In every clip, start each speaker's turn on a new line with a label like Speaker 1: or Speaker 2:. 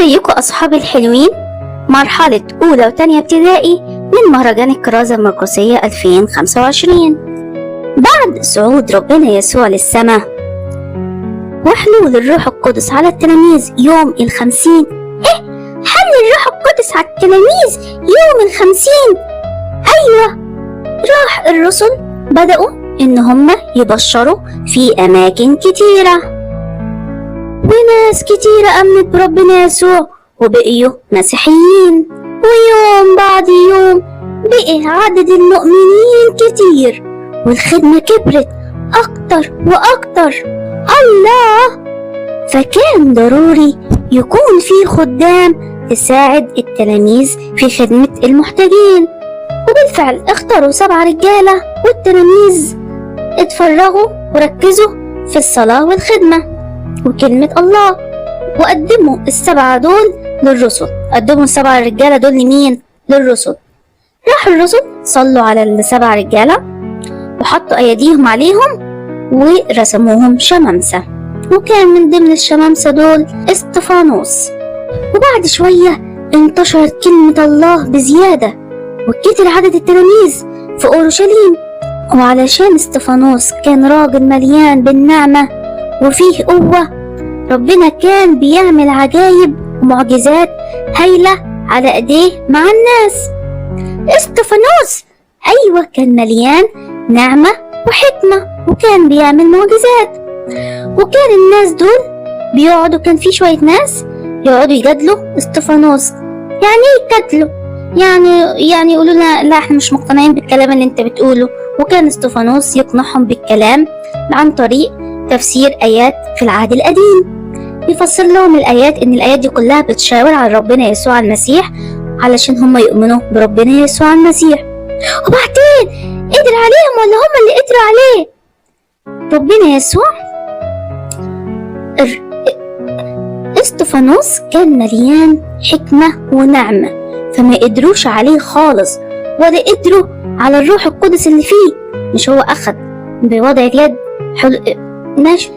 Speaker 1: ازيكم أصحابي الحلوين؟ مرحلة أولى وتانية ابتدائي من مهرجان الكرازة المرقسية 2025. بعد صعود ربنا يسوع للسماء وحلول الروح القدس على التلاميذ يوم 50. حل الروح القدس على التلاميذ يوم 50؟ أيوة، راح الرسل بدأوا إن هم يبشروا في أماكن كتيرة، وناس كتيرة آمنت بربنا يسوع وبقيوا مسيحيين، ويوم بعد يوم بقي عدد المؤمنين كتير والخدمة كبرت أكتر وأكتر. الله! فكان ضروري يكون في خدام تساعد التلاميذ في خدمة المحتاجين، وبالفعل اختاروا 7 رجالة، والتلاميذ اتفرغوا وركزوا في الصلاة والخدمة وكلمة الله، وقدموا ال7 دول للرسل. قدموا ال7 رجالة دول لمين؟ للرسل. راح الرسل صلوا على ال7 رجالة وحطوا أيديهم عليهم ورسموهم شمامسة، وكان من ضمن الشمامسة دول استفانوس. وبعد شوية انتشرت كلمة الله بزيادة وكتر عدد التلاميذ في أورشليم، وعلشان استفانوس كان راجل مليان بالنعمة وفيه قوة، ربنا كان بيعمل عجائب ومعجزات هايلة على ايديه مع الناس. استفانوس ايوه كان مليان نعمة وحكمة وكان بيعمل معجزات، وكان الناس دول بيقعدوا، كان في شوية ناس يقعدوا يجادلوا استفانوس. يعني ايه يجادلوا؟ يعني يقولوا لنا لا احنا مش مقتنعين بالكلام اللي انت بتقوله، وكان استفانوس يقنعهم بالكلام عن طريق تفسير آيات في العهد القديم. يفسر لهم الآيات، إن الآيات دي كلها بتشاور على ربنا يسوع المسيح علشان هم يؤمنوا بربنا يسوع المسيح. وبعدين قدر عليهم ولا هم اللي قدروا عليه؟ ربنا يسوع. استفانوس كان مليان حكمة ونعمة، فما قدروش عليه خالص ولا قدروا على الروح القدس اللي فيه. مش هو أخد بوضع اليد ماشي،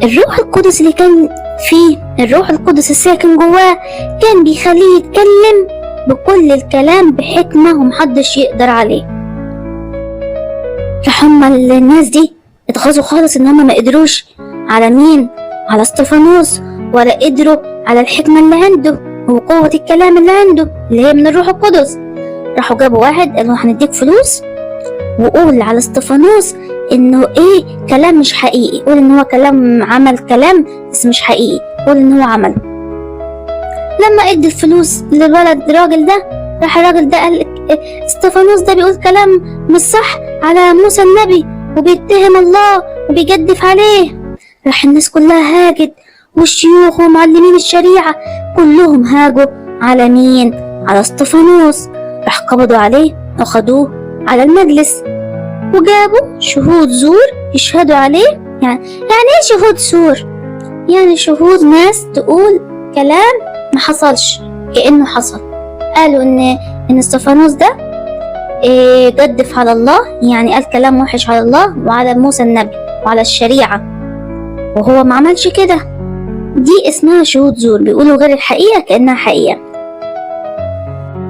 Speaker 1: الروح القدس اللي كان فيه، الروح القدس الساكن جواه كان بيخليه يتكلم بكل الكلام بحكمة ومحدش يقدر عليه. راح هما الناس دي اتغاظوا خالص ان هما ما قدروش على مين؟ على استفانوس، ولا قدروا على الحكمة اللي عنده وقوة الكلام اللي عنده اللي هي من الروح القدس. راحوا جابوا واحد قالوا هنديك فلوس وقول على استفانوس انه ايه كلام مش حقيقي، قول ان هو كلام عمل كلام بس مش حقيقي، قول ان هو عمل. لما ادي الفلوس للولد الراجل ده، راح الراجل ده قال استفانوس ده بيقول كلام مش صح على موسى النبي وبيتهم الله وبيجدف عليه. راح الناس كلها هاجت، والشيوخ ومعلمين الشريعة كلهم هاجوا على مين؟ على استفانوس. راح قبضوا عليه وخدوه على المجلس وجابوا شهود زور يشهدوا عليه. يعني ايه شهود زور؟ يعني شهود ناس تقول كلام ما حصلش كأنه حصل. قالوا ان استفانوس ده جدف على الله، يعني قال كلام وحش على الله وعلى موسى النبي وعلى الشريعة وهو ما عملش كده. دي اسمها شهود زور، بيقولوا غير الحقيقة كأنها حقيقة.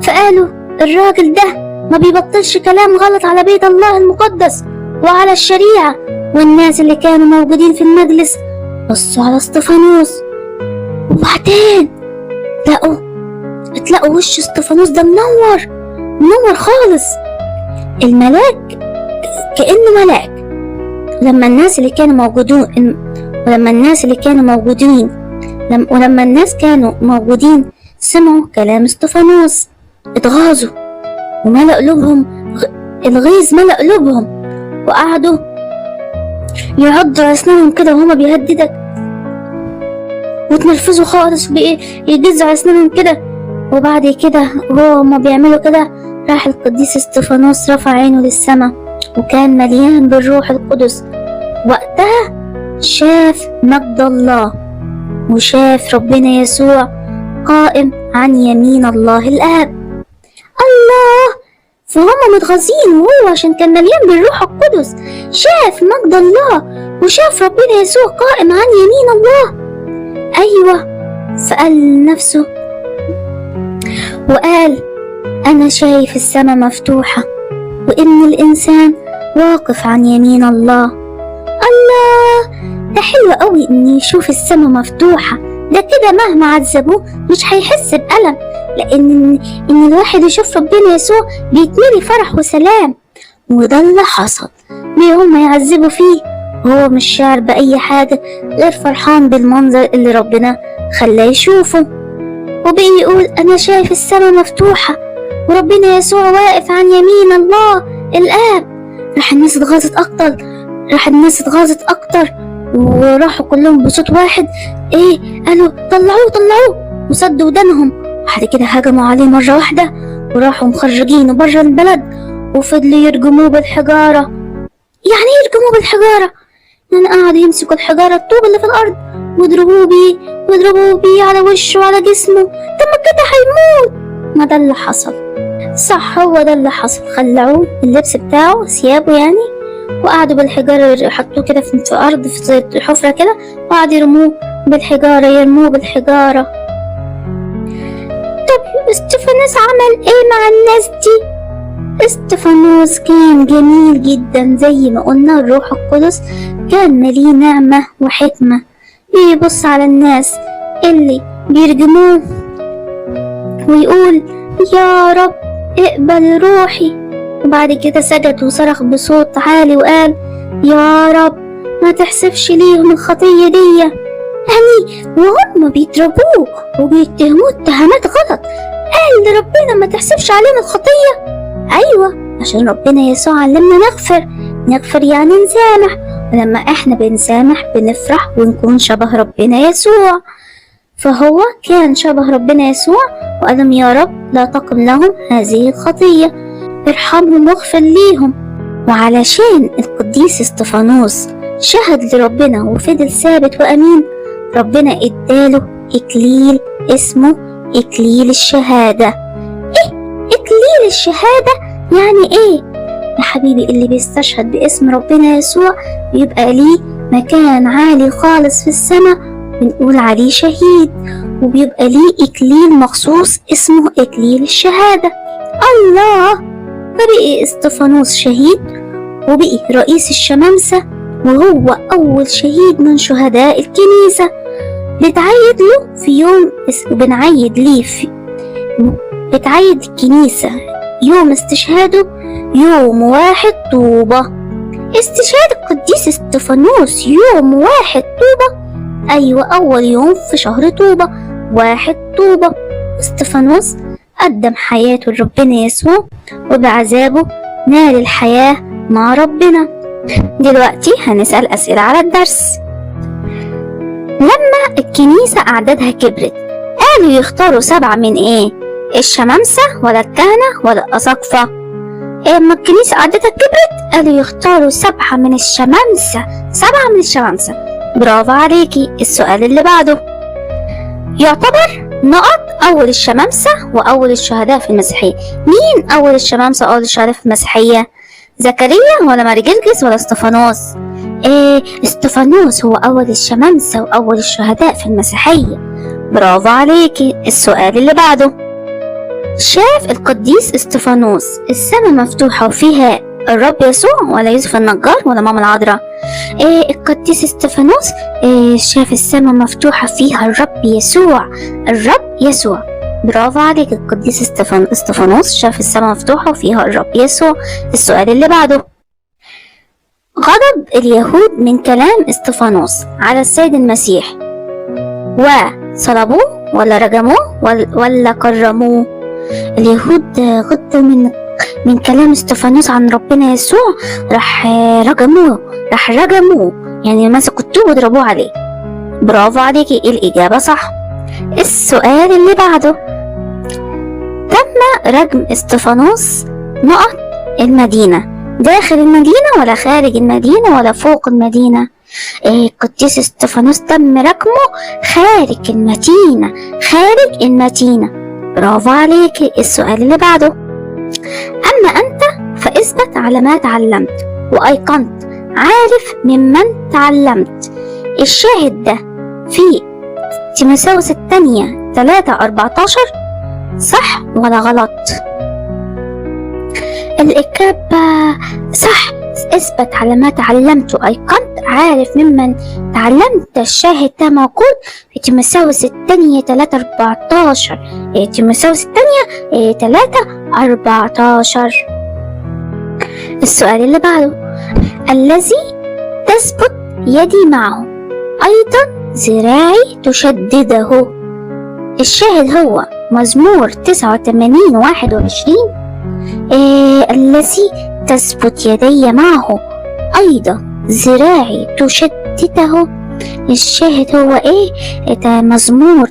Speaker 1: فقالوا الراجل ده ما بيبطلش كلام غلط على بيت الله المقدس وعلى الشريعة. والناس اللي كانوا موجودين في المجلس بصوا على استفانوس، وبعدين اتلاقوا وش استفانوس ده منور خالص، الملاك كأنه ملاك. ولما الناس موجودين سمعوا كلام استفانوس اتغاظوا وملأ قلوبهم، الغيظ ملأ قلوبهم، وقعدوا يعضوا على اسنانهم كده وهما بيهددك، وتنرفزوا خالص يجزوا على اسنانهم كده. وبعد كده وهما بيعملوا كده راح القديس استفانوس رفع عينه للسماء وكان مليان بالروح القدس. وقتها شاف مجد الله وشاف ربنا يسوع قائم عن يمين الله الآب. الله! فهم متغاظين، وهو عشان كان مليان بالروح القدس شاف مجد الله وشاف ربنا يسوع قائم عن يمين الله. أيوة، سأل نفسه وقال أنا شايف السماء مفتوحة وإن الإنسان واقف عن يمين الله. الله، ده حلو قوي إني يشوف السماء مفتوحة، ده كده مهما عذبوه مش هيحس بألم، لأن الواحد يشوف ربنا يسوع بيتملي فرح وسلام. وده اللي حصل بيهم يعذبوا فيه، وهو مش شاعر بأي حاجة غير فرحان بالمنظر اللي ربنا خلاه يشوفه. وبقي يقول أنا شايف السماء مفتوحة وربنا يسوع واقف عن يمين الله الآب. راح الناس اتغاظت أكتر وراحوا كلهم بصوت واحد قالوا طلعوه وسدوا ودانهم. بعد كده هجموا عليه مرة واحدة وراحوا مخرجينه برا البلد وفضلوا يرجموه بالحجارة. يعني ايه يرجموه بالحجارة؟ يعني قعدوا يمسكوا الحجارة الطوب اللي في الأرض ويضربوه بيه على وشه وعلى جسمه. طب ما كده هيموت. ما ده اللي حصل، صح، هو ده اللي حصل. خلعوه اللبس بتاعه، ثيابه يعني، وقعدوا بالحجارة يحطوه كده في الأرض في حفرة كده، وقعدوا يرموه بالحجارة. طب استفانوس عمل ايه مع الناس دي؟ استفانوس كان جميل جدا، زي ما قلنا الروح القدس كان مليه نعمة وحكمة. بيبص على الناس اللي بيرجموه ويقول يا رب اقبل روحي، وبعد كده سجد وصرخ بصوت عالي وقال يا رب ما تحسبش ليهم الخطية دي. يعني وهم بيضربوه وبيتهموه اتهامات غلط، قال لربنا ما تحسبش عليهم الخطية. أيوة، عشان ربنا يسوع علمنا نغفر يعني نسامح، ولما احنا بنسامح بنفرح ونكون شبه ربنا يسوع. فهو كان شبه ربنا يسوع وقال لهم يا رب لا تقم لهم هذه الخطية، ارحمهم واغفر ليهم. وعلشان القديس استفانوس شهد لربنا وفضل ثابت وأمين، ربنا اداله إكليل اسمه إكليل الشهادة. إكليل الشهادة يعني إيه؟ يا حبيبي، اللي بيستشهد باسم ربنا يسوع بيبقى ليه مكان عالي خالص في السماء، بنقول عليه شهيد، وبيبقى ليه إكليل مخصوص اسمه إكليل الشهادة. الله، فبقي استفانوس شهيد وبقي رئيس الشمامسة، وهو أول شهيد من شهداء الكنيسة. بتعيد له في يوم بتعيد الكنيسة يوم استشهاده يوم 1 طوبة. استشهاد القديس استفانوس يوم 1 طوبة، أيوة، أول يوم في شهر طوبة 1 طوبة. استفانوس قدم حياته لربنا يسوع، وبعذابه نال الحياة مع ربنا. دلوقتي هنسأل أسئلة على الدرس. لما الكنيسة أعدادها كبرت قالوا يختاروا 7 من إيه؟ الشمامسة ولا الكهنة ولا الأساقفة؟ لما الكنيسة أعدادها كبرت قالوا يختاروا 7 من الشمامسة. 7 من الشمامسة، برافو عليكي. السؤال اللي بعده، يعتبر أول الشمامسة وأول الشهداء في المسيحية. مين أول الشمامسة وأول الشهداء في المسيحية؟ زكريا ولا ماري جرجس ولا استفانوس؟ استفانوس هو أول الشمامسة وأول الشهداء في المسيحية، برافو عليكي. السؤال اللي بعده، شاف القديس استفانوس السماء مفتوحة وفيها الرب يسوع ولا يوسف النجار ولا ماما العذراء؟ القديس استفانوس شاف السماء مفتوحة فيها الرب يسوع، برافو عليك. القديس استفانوس شاف السماء مفتوحة وفيها الرب يسوع. السؤال اللي بعده، غضب اليهود من كلام استفانوس على السيد المسيح وصلبوه ولا رجموه ولا كرموه؟ اليهود غضبوا من كلام استفانوس عن ربنا يسوع، راح رجموه، يعني مسكوا الطوب وضربوه عليه. برافو عليكي، الإجابة صح. السؤال اللي بعده، تم رجم استفانوس المدينة داخل المدينة ولا خارج المدينة ولا فوق المدينة؟ القديس استفانوس تم رجمه خارج المدينة، برافو عليكي. السؤال اللي بعده، أما أنت فاثبت على ما تعلمت وأيقنت، عارف ممن تعلمت. الشاهد ده في تيموثاوس الثانية 3:14 صح ولا غلط؟ الإجابة صح. اثبت على ما تعلمت أيقنت عارف ممن تعلمت. الشاهد ده موجود في تيموثاوس الثانية 3:14. تيموثاوس الثانية 3:14. السؤال اللي بعده، الذي تثبت يدي معه أيضا ذراعي تشدده. الشاهد هو مزمور 89:21. الذي تثبت يدي معه أيضا ذراعي تشدده. الشاهد هو ده مزمور